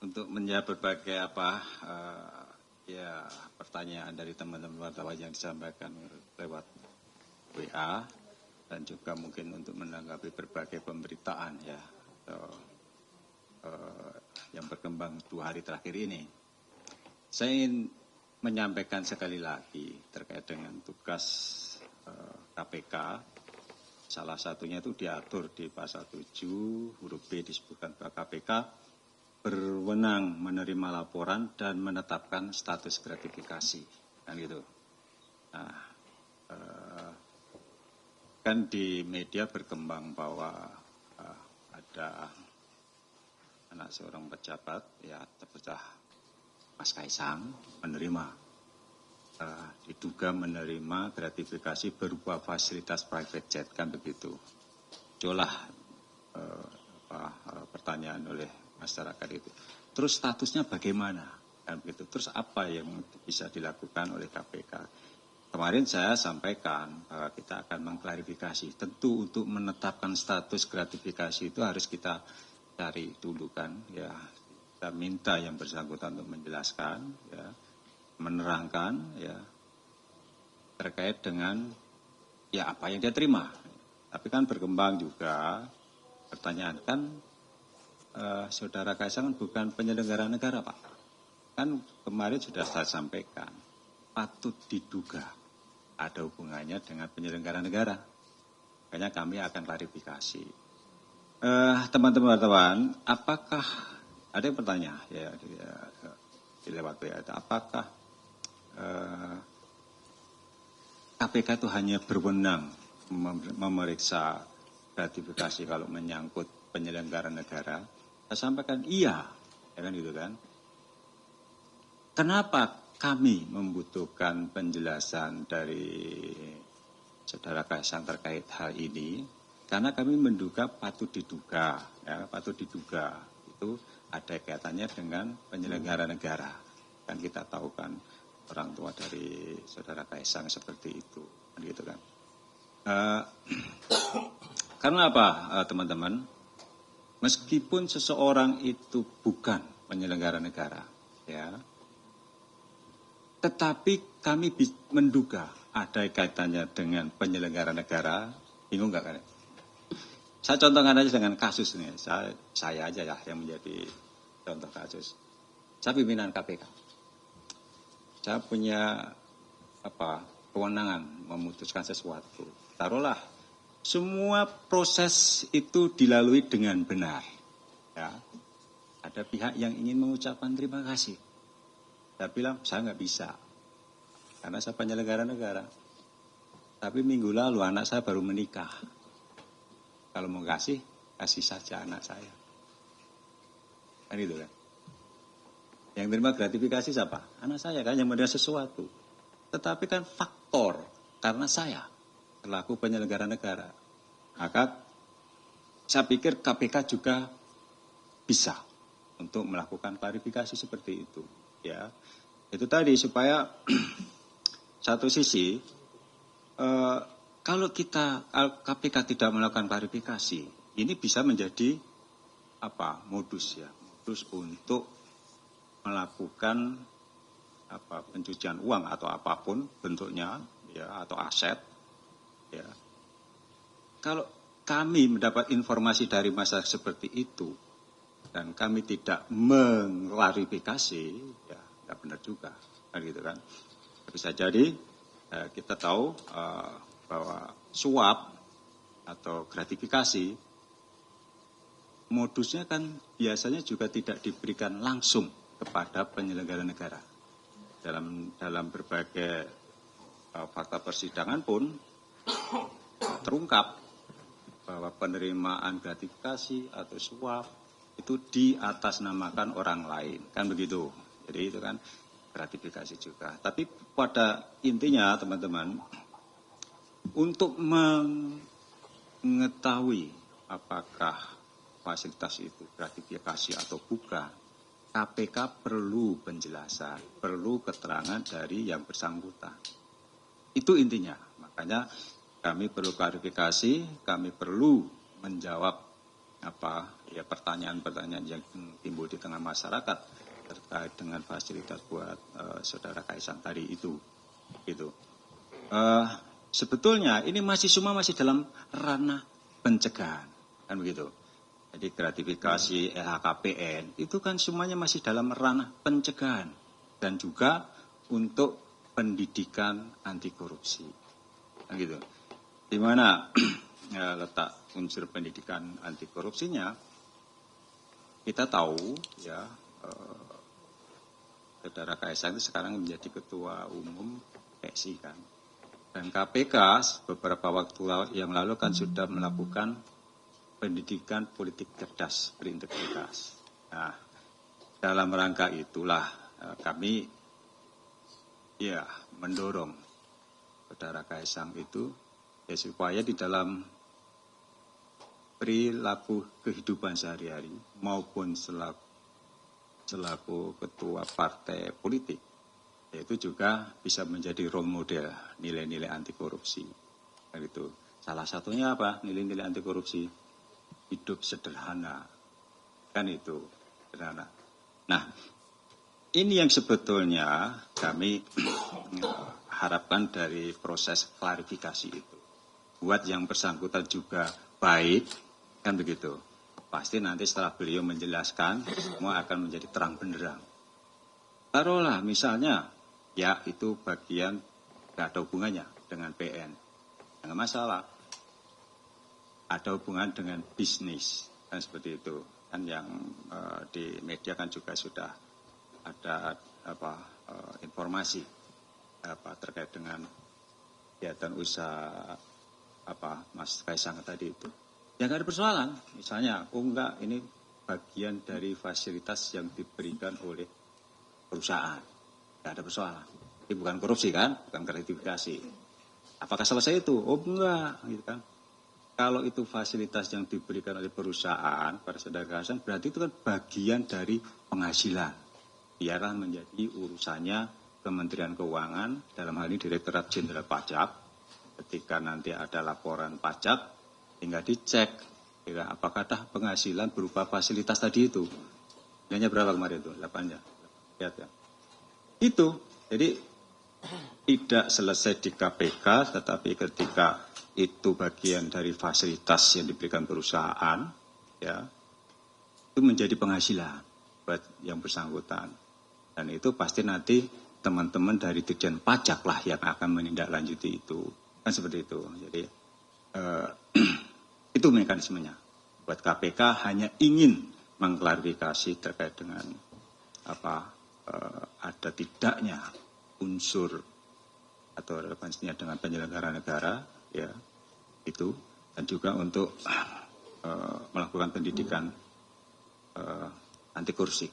untuk menjawab berbagai pertanyaan dari teman-teman wartawan yang disampaikan lewat WA dan juga mungkin untuk menanggapi berbagai pemberitaan yang berkembang 2 hari terakhir ini. Saya ingin menyampaikan sekali lagi terkait dengan tugas KPK. Salah satunya itu diatur di pasal 7 huruf B, disebutkan bahwa KPK berwenang menerima laporan dan menetapkan status gratifikasi, kan gitu. Nah, kan di media berkembang bahwa ada anak seorang pejabat, terpecah Mas Kaisang diduga menerima gratifikasi berupa fasilitas private jet, kan begitu. Itulah pertanyaan oleh masyarakat itu. Terus statusnya bagaimana? Kan begitu. Terus apa yang bisa dilakukan oleh KPK? Kemarin saya sampaikan bahwa kita akan mengklarifikasi. Tentu untuk menetapkan status gratifikasi itu harus kita cari dulu kan, ya. Kita minta yang bersangkutan untuk menjelaskan, ya, menerangkan, ya, terkait dengan ya apa yang dia terima. Tapi kan berkembang juga pertanyaan, kan Saudara Kaisang bukan penyelenggara negara, Pak. Kan kemarin sudah saya sampaikan, patut diduga ada hubungannya dengan penyelenggara negara. Makanya kami akan klarifikasi. Teman-teman wartawan, apakah ada yang bertanya di lewat WA, apakah KPK itu hanya berwenang memeriksa gratifikasi kalau menyangkut penyelenggara negara? Saya sampaikan iya, ya kan gitu kan. Kenapa kami membutuhkan penjelasan dari Saudara Kaisang terkait hal ini? Karena kami menduga patut diduga itu ada kaitannya dengan penyelenggara negara. Kan kita tahu kan orang tua dari Saudara Kaisang seperti itu, kan gitu kan. Karena apa, teman-teman? Meskipun seseorang itu bukan penyelenggara negara, ya, tetapi kami menduga ada kaitannya dengan penyelenggara negara. Bingung nggak kan? Saya contohkan aja dengan kasus ini. Saya aja ya yang menjadi contoh kasus. Saya pimpinan KPK. Saya punya kewenangan memutuskan sesuatu. Taruhlah semua proses itu dilalui dengan benar. Ya. Ada pihak yang ingin mengucapkan terima kasih. Saya bilang, saya nggak bisa. Karena saya penyelenggara negara. Tapi minggu lalu anak saya baru menikah. Kalau mau kasih saja anak saya. Kan itu kan. Yang terima gratifikasi siapa? Anak saya kan yang menerima sesuatu. Tetapi kan faktor, karena saya selaku penyelenggara negara, maka saya pikir KPK juga bisa untuk melakukan klarifikasi seperti itu, ya. Itu tadi supaya satu sisi kalau KPK tidak melakukan klarifikasi, ini bisa menjadi modus untuk melakukan pencucian uang atau apapun bentuknya, ya, atau aset. Ya. Kalau kami mendapat informasi dari masyarakat seperti itu dan kami tidak mengklarifikasi, ya tidak benar juga, kan gitu kan. Bisa jadi kita tahu bahwa suap atau gratifikasi modusnya kan biasanya juga tidak diberikan langsung kepada penyelenggara negara. Dalam berbagai fakta persidangan pun terungkap bahwa penerimaan gratifikasi atau suap itu diatasnamakan orang lain, kan begitu. Jadi itu kan gratifikasi juga. Tapi pada intinya teman-teman, untuk mengetahui apakah fasilitas itu gratifikasi atau bukan, KPK perlu penjelasan, perlu keterangan dari yang bersangkutan. Itu intinya. Makanya kami perlu klarifikasi, kami perlu menjawab pertanyaan-pertanyaan yang timbul di tengah masyarakat terkait dengan fasilitas buat saudara Kaisang tadi itu, gitu. Sebetulnya ini semua masih dalam ranah pencegahan, kan begitu. Jadi gratifikasi LHKPN itu kan semuanya masih dalam ranah pencegahan dan juga untuk pendidikan anti korupsi, kan gitu. Di mana letak unsur pendidikan anti korupsinya? Kita tahu ya, saudara Kaisang itu sekarang menjadi ketua umum PSI kan. Dan KPK beberapa waktu yang lalu kan sudah melakukan pendidikan politik cerdas berintegritas. Nah, dalam rangka itulah kami ya mendorong saudara Kaisang itu ya supaya di dalam perilaku kehidupan sehari-hari maupun selaku ketua partai politik, yaitu juga bisa menjadi role model nilai-nilai anti korupsi. Dan itu salah satunya apa? Nilai-nilai anti korupsi, hidup sederhana, kan itu sederhana. Nah, ini yang sebetulnya kami harapkan dari proses klarifikasi itu. Buat yang bersangkutan juga baik, kan begitu. Pasti nanti setelah beliau menjelaskan, semua akan menjadi terang benderang. Taruhlah misalnya, ya itu bagian gak ada hubungannya dengan PN. Enggak masalah. Ada hubungan dengan bisnis, kan seperti itu. Kan yang di media kan juga sudah ada informasi terkait dengan kegiatan usaha Mas Kaisang tadi itu. Ya nggak ada persoalan. Misalnya, enggak, ini bagian dari fasilitas yang diberikan oleh perusahaan. Nggak ada persoalan. Ini bukan korupsi kan, bukan gratifikasi. Apakah selesai itu? Oh enggak, gitu kan. Kalau itu fasilitas yang diberikan oleh perusahaan pada saudara Kaisang, berarti itu kan bagian dari penghasilan. Biarlah menjadi urusannya Kementerian Keuangan, dalam hal ini Direktorat Jenderal Pajak. Ketika nanti ada laporan pajak, tinggal dicek ya, apakah ada penghasilan berupa fasilitas tadi itu. Nilainya berapa kemarin itu? 8 ya. Lihat ya. Itu. Jadi tidak selesai di KPK, tetapi ketika itu bagian dari fasilitas yang diberikan perusahaan, ya, itu menjadi penghasilan buat yang bersangkutan. Dan itu pasti nanti teman-teman dari Dirjen Pajak lah yang akan menindaklanjuti itu. Kan seperti itu. Jadi itu mekanismenya. Buat KPK hanya ingin mengklarifikasi terkait dengan ada tidaknya unsur atau relevansinya dengan penyelenggara negara, ya itu, dan juga untuk melakukan pendidikan anti korupsi.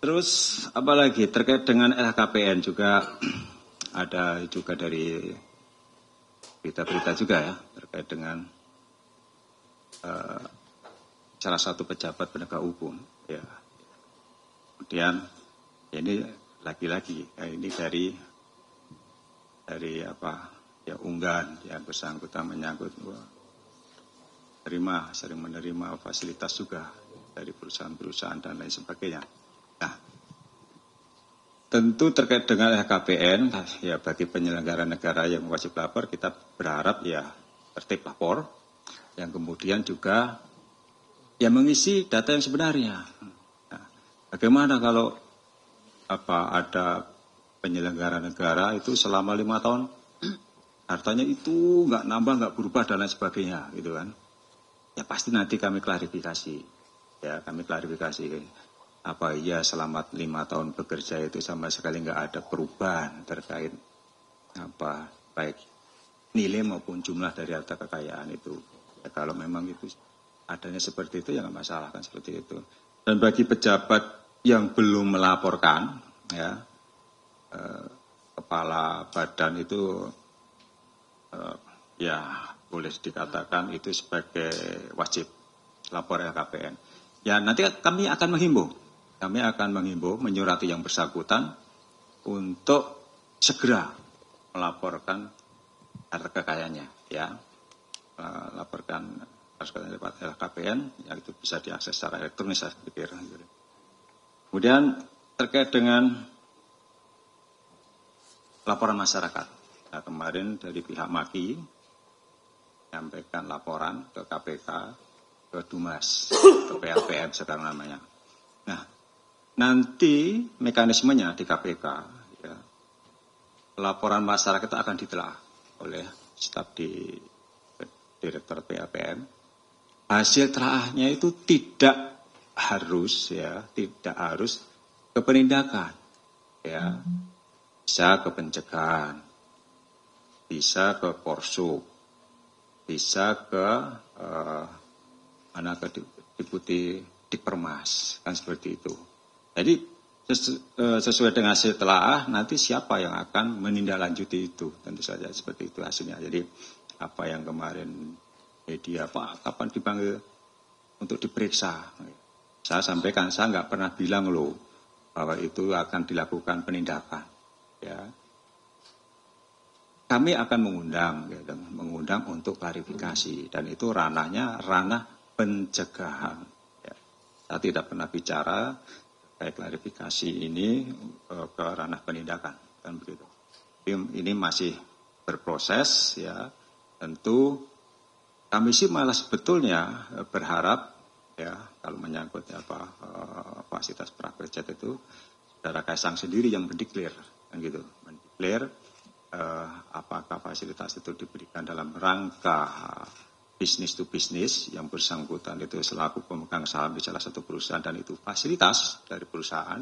Terus apalagi terkait dengan LHKPN juga ada juga dari berita-berita juga ya terkait dengan salah satu pejabat penegak hukum ya. Kemudian ini lagi-lagi ini dari unggahan yang bersangkutan menyangkut sering menerima fasilitas juga dari perusahaan-perusahaan dan lain sebagainya. Nah, tentu terkait dengan LHKPN, ya bagi penyelenggara negara yang wajib lapor, kita berharap ya tertib lapor, yang kemudian juga ya mengisi data yang sebenarnya. Nah, bagaimana kalau ada penyelenggara negara itu selama 5 tahun, hartanya itu nggak nambah, nggak berubah dan lain sebagainya, gitu kan? Ya pasti nanti kami klarifikasi, ya kami klarifikasi. Apa iya selama 5 tahun bekerja itu sama sekali nggak ada perubahan terkait baik nilai maupun jumlah dari harta kekayaan itu. Ya, kalau memang itu adanya seperti itu ya nggak masalah kan seperti itu. Dan bagi pejabat yang belum melaporkan, ya kepala badan itu ya boleh dikatakan itu sebagai wajib lapor LHKPN. Ya nanti kami akan menghimbau. Kami akan menghimbau, menyurati yang bersangkutan untuk segera melaporkan harta kekayaannya, ya, laporkan lewat LHKPN, yang itu bisa diakses secara elektronik saya pikir. Kemudian terkait dengan laporan masyarakat. Nah, kemarin dari pihak MAKI menyampaikan laporan ke KPK, ke Dumas, ke PLPM sekarang namanya. Nah, nanti mekanismenya di KPK, ya, laporan masyarakat itu akan ditelaah oleh staf di Direktur PLPM. Hasil telaahnya itu tidak harus ke penindakan, ya, bisa ke pencegahan, bisa ke porsuk, bisa ke Deputi Dikpermas, kan seperti itu. Jadi sesuai dengan hasil telaah, nanti siapa yang akan menindaklanjuti itu, tentu saja seperti itu hasilnya. Jadi apa yang kemarin media, Pak, kapan dipanggil untuk diperiksa? Saya sampaikan, saya nggak pernah bilang loh bahwa itu akan dilakukan penindakan. Ya, kami akan mengundang untuk klarifikasi, dan itu ranahnya ranah pencegahan. Ya, saya tidak pernah bicara kayak klarifikasi ini ke ranah penindakan, kan begitu. Ini masih berproses, ya. Tentu kami sih malah sebetulnya berharap, ya, kalau menyangkut fasilitas prakerja itu, saudara Kaisang sendiri yang mendeklar, kan gitu, mendeklar apakah fasilitas itu diberikan dalam rangka bisnis to bisnis yang bersangkutan itu selaku pemegang saham di salah satu perusahaan dan itu fasilitas dari perusahaan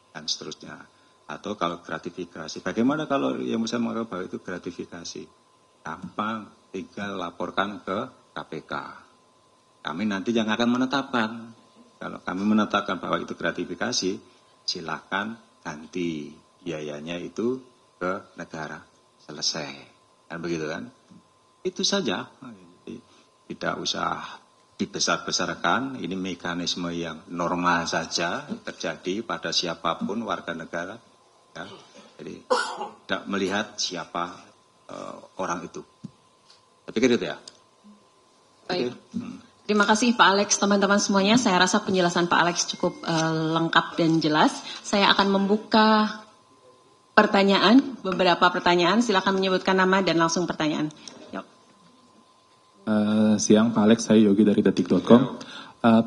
dan seterusnya. Atau kalau gratifikasi, bagaimana kalau yang bisa menganggap bahwa itu gratifikasi? Gampang, tinggal laporkan ke KPK. Kami nanti yang akan menetapkan. Kalau kami menetapkan bahwa itu gratifikasi, silakan ganti biayanya itu ke negara. Selesai. Kan begitu kan? Itu saja. Tidak usah dibesar-besarkan. Ini mekanisme yang normal saja terjadi pada siapapun warga negara. Ya. Jadi tidak melihat siapa orang itu. Saya pikir itu ya. Baik. Terima kasih Pak Alex, teman-teman semuanya. Saya rasa penjelasan Pak Alex cukup lengkap dan jelas. Saya akan membuka pertanyaan, beberapa pertanyaan. Silakan menyebutkan nama dan langsung pertanyaan. Yuk. Siang Pak Alex, saya Yogi dari detik.com.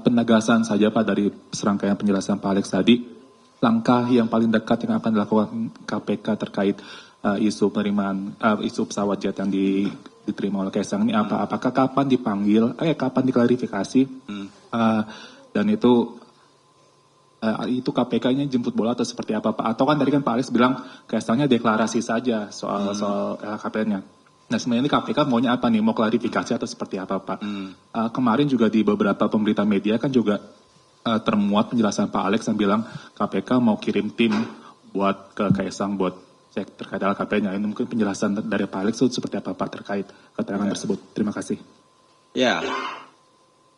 Penegasan saja Pak dari serangkaian penjelasan Pak Alex tadi. Langkah yang paling dekat yang akan dilakukan KPK terkait isu penerimaan isu pesawat jet yang diterima oleh Kaisang ini apa? Apakah kapan dipanggil? Kapan diklarifikasi? Dan itu KPK-nya jemput bola atau seperti apa Pak? Atau kan tadi kan Pak Alex bilang Kaisangnya deklarasi saja soal LHKPN-nya. Nah sebenarnya ini KPK maunya apa nih? Mau klarifikasi atau seperti apa Pak? Kemarin juga di beberapa pemberitaan media kan juga termuat penjelasan Pak Alex yang bilang KPK mau kirim tim buat ke Kaisang buat cek terkait LHKPN-nya. Ini mungkin penjelasan dari Pak Alex itu seperti apa Pak terkait keterangan tersebut. Terima kasih. Ya,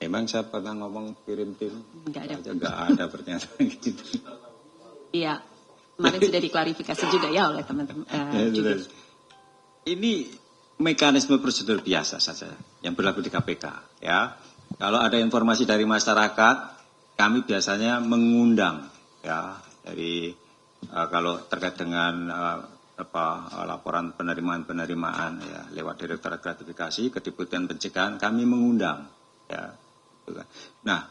emang saya pernah ngomong kirim tim? Enggak ada pernyataan gitu. Iya, kemarin sudah diklarifikasi juga ya oleh teman-teman. Ini mekanisme prosedur biasa saja yang berlaku di KPK. Ya, kalau ada informasi dari masyarakat, kami biasanya mengundang, ya, dari kalau terkait dengan laporan penerimaan ya lewat Direktorat Gratifikasi, Kedeputian Pencegahan, kami mengundang, ya. Nah,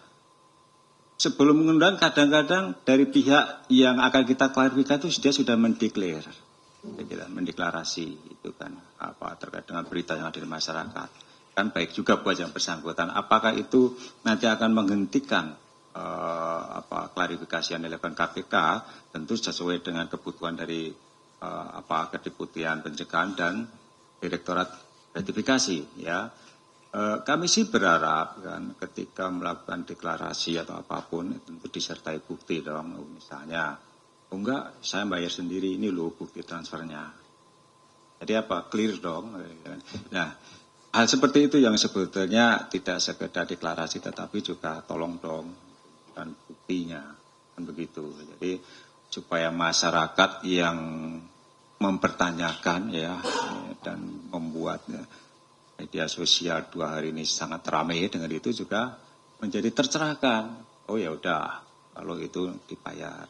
sebelum mengundang kadang-kadang dari pihak yang akan kita klarifikasi itu dia sudah mendeklarasi itu kan terkait dengan berita yang ada di masyarakat. Kan baik juga buat yang bersangkutan. Apakah itu nanti akan menghentikan klarifikasi yang dilakukan KPK? Tentu sesuai dengan kebutuhan dari Kedeputian Pencegahan dan Direktorat Gratifikasi, ya. Kami sih berharap kan ketika melakukan deklarasi atau apapun tentu disertai bukti dong. Misalnya, enggak saya bayar sendiri, ini loh bukti transfernya. Jadi clear dong. Nah, hal seperti itu yang sebetulnya tidak sekedar deklarasi tetapi juga tolong dong dan buktinya, kan begitu. Jadi supaya masyarakat yang mempertanyakan ya dan membuatnya media sosial 2 hari ini sangat ramai dengan itu juga menjadi tercerahkan. Oh ya udah, kalau itu dibayar,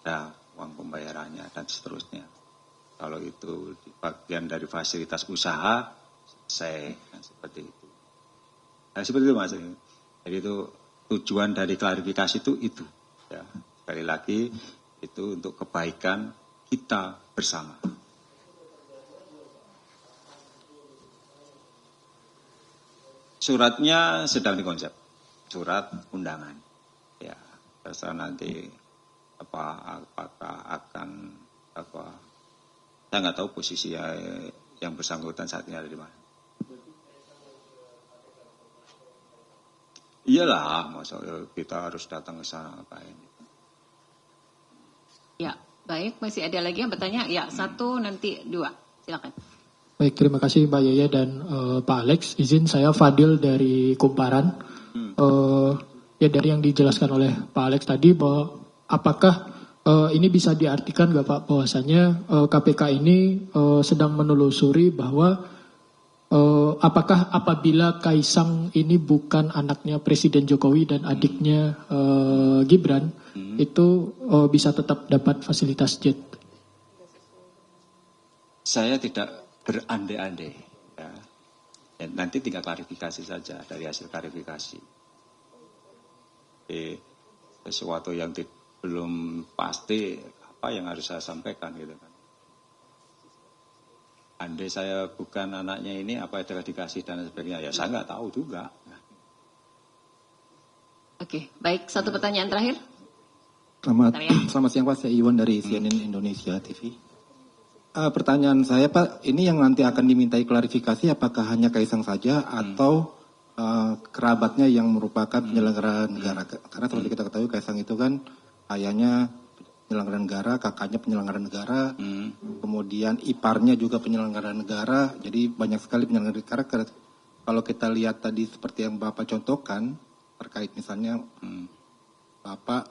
ada uang pembayarannya dan seterusnya. Kalau itu bagian dari fasilitas usaha, selesai, seperti itu. Nah, seperti itu Mas. Jadi itu tujuan dari klarifikasi itu. Ya, sekali lagi itu untuk kebaikan kita bersama. Suratnya sedang dikonsep, surat undangan. Ya, terserah nanti apakah akan saya nggak tahu posisi yang bersangkutan saat ini ada di mana. Iyalah, masa kita harus datang ke sana ngapain? Ya, baik. Masih ada lagi yang bertanya? Ya, 1, nanti 2. Silakan. Baik, terima kasih Mbak Yaya dan Pak Alex. Izin saya Fadil dari Kumparan. Ya dari yang dijelaskan oleh Pak Alex tadi bahwa apakah ini bisa diartikan nggak Pak bahwasanya KPK ini sedang menelusuri bahwa apakah apabila Kaisang ini bukan anaknya Presiden Jokowi dan adiknya Gibran itu bisa tetap dapat fasilitas jet? Saya tidak berandai-andai. Ya. Nanti tinggal klarifikasi saja dari hasil klarifikasi. Sesuatu yang belum pasti apa yang harus saya sampaikan gitu kan. Andai saya bukan anaknya ini apa yang dikasih dan sebagainya ya saya nggak tahu juga. Oke, baik. 1 pertanyaan terakhir. Selamat siang Pak, saya Iwan dari CNN Indonesia TV. Pertanyaan saya Pak, ini yang nanti akan dimintai klarifikasi apakah hanya Kaisang saja atau kerabatnya yang merupakan penyelenggara negara? Karena seperti kita ketahui Kaisang itu kan ayahnya penyelenggara negara, kakaknya penyelenggara negara, kemudian iparnya juga penyelenggara negara, jadi banyak sekali penyelenggara negara. Kalau kita lihat tadi seperti yang Bapak contohkan, terkait misalnya Bapak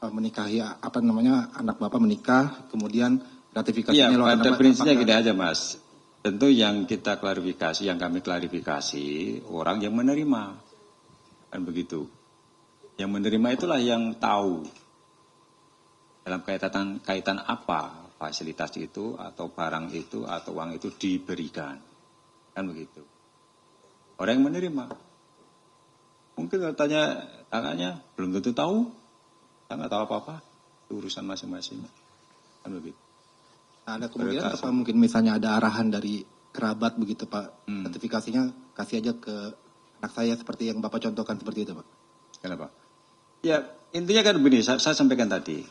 menikahi anak Bapak menikah, kemudian ratifikasinya lewat pada prinsipnya gini aja Mas. Tentu yang kita klarifikasi, yang kami klarifikasi orang yang menerima. Kan begitu. Yang menerima itulah yang tahu dalam kaitan apa fasilitas itu atau barang itu atau uang itu diberikan. Kan begitu. Orang yang menerima. Mungkin katanya kakaknya belum tentu tahu. Saya nggak tahu apa-apa. Itu urusan masing-masing. Kan begitu. Nah, ada kemungkinan apa mungkin misalnya ada arahan dari kerabat begitu Pak. Sertifikasinya kasih aja ke anak saya seperti yang Bapak contohkan seperti itu Pak. Kenapa? Ya intinya kan begini, saya sampaikan tadi.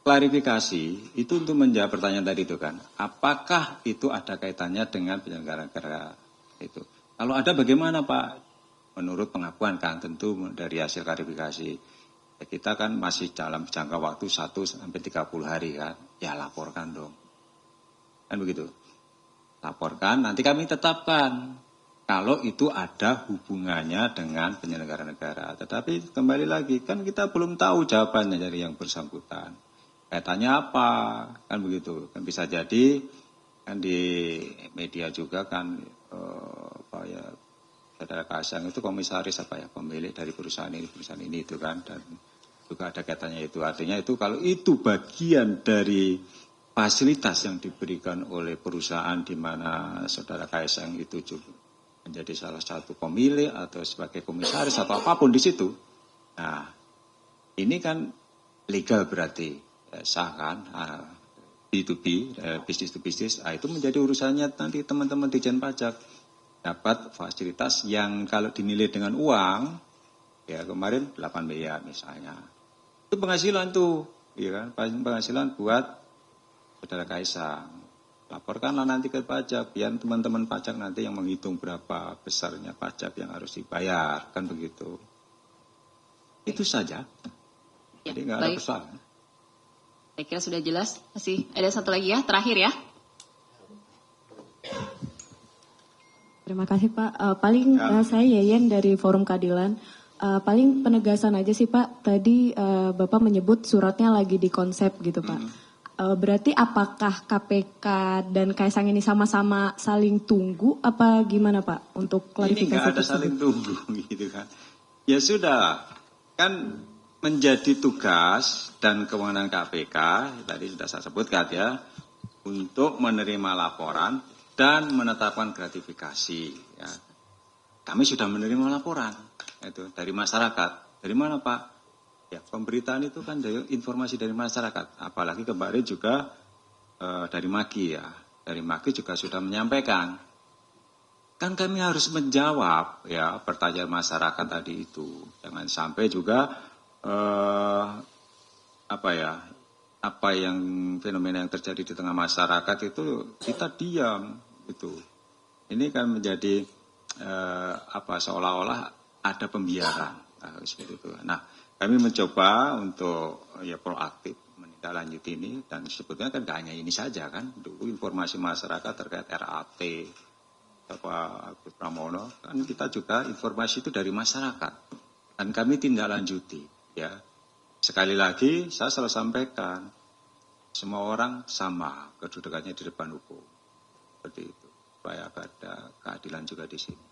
Klarifikasi itu untuk menjawab pertanyaan tadi itu kan. Apakah itu ada kaitannya dengan penyelenggara negara itu? Kalau ada bagaimana Pak? Menurut pengakuan kan tentu dari hasil klarifikasi. Ya, kita kan masih dalam jangka waktu 1 sampai 30 hari kan. Ya laporkan dong. Kan begitu. Laporkan, nanti kami tetapkan. Kalau itu ada hubungannya dengan penyelenggara negara. Tetapi kembali lagi, kan kita belum tahu jawabannya dari yang bersangkutan. Kaitannya apa? Kan begitu. Kan bisa jadi, kan di media juga kan, Saudara Kaisang itu komisaris pemilik dari perusahaan ini itu kan. Dan juga ada kaitannya itu. Artinya itu kalau itu bagian dari fasilitas yang diberikan oleh perusahaan di mana Saudara Kaisang itu juga menjadi salah satu pemilik atau sebagai komisaris atau apapun di situ. Nah, ini kan legal berarti sah kan, B2B, bisnis to bisnis. Itu menjadi urusannya nanti teman-teman Ditjen Pajak dapat fasilitas yang kalau dinilai dengan uang, ya kemarin 8 miliar misalnya. Itu penghasilan tuh, ya kan, penghasilan buat Saudara Kaisang. Laporkanlah nanti ke pajak, biar teman-teman pajak nanti yang menghitung berapa besarnya pajak yang harus dibayar, kan begitu. Itu saja. Jadi nggak ada persoalan. Saya kira sudah jelas. Masih ada 1 lagi ya, terakhir ya. Terima kasih Pak. Saya Yayan dari Forum Keadilan. Paling penegasan aja sih Pak. Tadi Bapak menyebut suratnya lagi di konsep gitu Pak. Berarti apakah KPK dan Kaisang ini sama-sama saling tunggu apa gimana Pak untuk klarifikasi? Ini nggak ada saling tunggu gitu kan. Ya sudah, kan menjadi tugas dan kewenangan KPK, tadi sudah saya sebutkan ya, untuk menerima laporan dan menetapkan gratifikasi. Ya. Kami sudah menerima laporan itu dari masyarakat. Dari mana Pak? Ya, pemberitaan itu kan dari informasi dari masyarakat. Apalagi kemarin juga dari MAGI ya. Dari MAGI juga sudah menyampaikan. Kan kami harus menjawab ya pertanyaan masyarakat tadi itu. Jangan sampai juga apa yang fenomena yang terjadi di tengah masyarakat itu kita diam gitu. Ini kan menjadi seolah-olah ada pembiaran seperti itu. Nah, kami mencoba untuk proaktif menindaklanjuti ini dan sebetulnya kan gak hanya ini saja kan. Dulu informasi masyarakat terkait RAT Bapak Agus Pramono kan kita juga informasi itu dari masyarakat dan kami tindak lanjuti ya. Sekali lagi saya selalu sampaikan semua orang sama kedudukannya di depan hukum seperti itu supaya ada keadilan juga di sini.